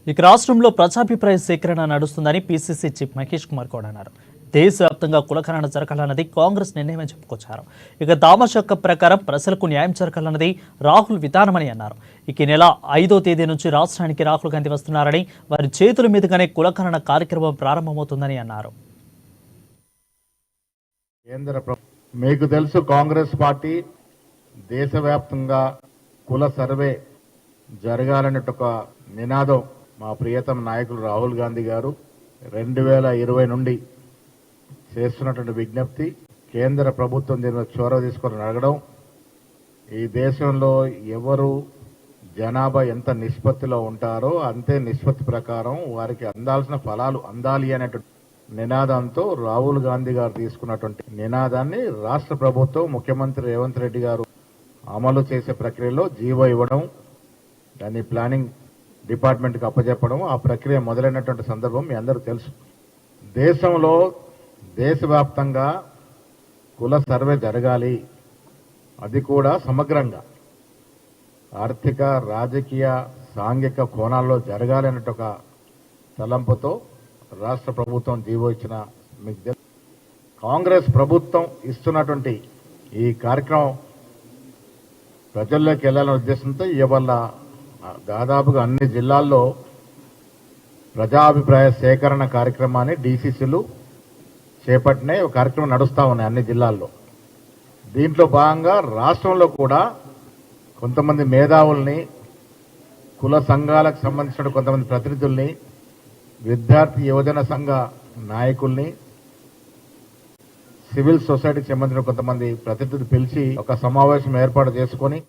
ఇక రాష్ట్రంలో ప్రజాభిప్రాయ సేకరణ నడుస్తుందని పీసీసీ చీఫ్ మహేష్ కుమార్ గౌడ్ అన్నారు. దేశవ్యాప్తంగా కులగణన జరగాలన్నది కాంగ్రెస్ నిర్ణయమని చెప్పుకొచ్చారు. ఇక దామశక్క ప్రకారం ప్రజలకు న్యాయం జరగాలన్నది రాహుల్ విధానమని అన్నారు. ఇక ఈ నెల 5వ తేదీ నుంచి రాష్ట్రానికి రాహుల్ గాంధీ వస్తున్నారని, వారి చేతుల మీదుగానే కులగణన కార్యక్రమం ప్రారంభమవుతుందని అన్నారు. మీకు తెలుసు, కాంగ్రెస్ పార్టీ దేశవ్యాప్తంగా కుల సర్వే జరగాలనే ఒక నినాదం మా ప్రియతమ నాయకులు రాహుల్ గాంధీ గారు 2020 నుండి చేస్తున్నటువంటి విజ్ఞప్తి. కేంద్ర ప్రభుత్వం దీనిలో చొరవ తీసుకొని అడగడం, ఈ దేశంలో ఎవరు జనాభా ఎంత నిష్పత్తిలో ఉంటారో అంతే నిష్పత్తి ప్రకారం వారికి అందాల్సిన ఫలాలు అందాలి అనేటువంటి నినాదంతో రాహుల్ గాంధీ గారు తీసుకున్నటువంటి నినాదాన్ని రాష్ట్ర ప్రభుత్వం ముఖ్యమంత్రి రేవంత్ రెడ్డి గారు అమలు చేసే ప్రక్రియలో జీవో ఇవ్వడం, దాన్ని ప్లానింగ్ డిపార్ట్మెంట్కి అప్పచెప్పడం, ఆ ప్రక్రియ మొదలైనటువంటి సందర్భం మీ అందరూ తెలుసు. దేశంలో దేశవ్యాప్తంగా కుల సర్వే జరగాలి, అది కూడా సమగ్రంగా ఆర్థిక, రాజకీయ, సాంఘిక కోణాల్లో జరగాలి అన్నట్టు ఒక తలంపుతో రాష్ట్ర ప్రభుత్వం జీవో ఇచ్చిన మీకు తెలుసు. కాంగ్రెస్ ప్రభుత్వం ఇస్తున్నటువంటి ఈ కార్యక్రమం ప్రజల్లోకి వెళ్లాలనే ఉద్దేశంతో ఇవాళ దాదాపుగా అన్ని జిల్లాల్లో ప్రజాభిప్రాయ సేకరణ కార్యక్రమాన్ని డీసీసీలు చేపట్టిన ఒక కార్యక్రమం నడుస్తూ ఉన్నాయి అన్ని జిల్లాల్లో. దీంట్లో భాగంగా రాష్ట్రంలో కూడా కొంతమంది మేధావుల్ని, కుల సంఘాలకు సంబంధించిన కొంతమంది ప్రతినిధుల్ని, విద్యార్థి యువజన సంఘ నాయకుల్ని, సివిల్ సొసైటీకి సంబంధించిన కొంతమంది ప్రతినిధులు పిలిచి ఒక సమావేశం ఏర్పాటు చేసుకొని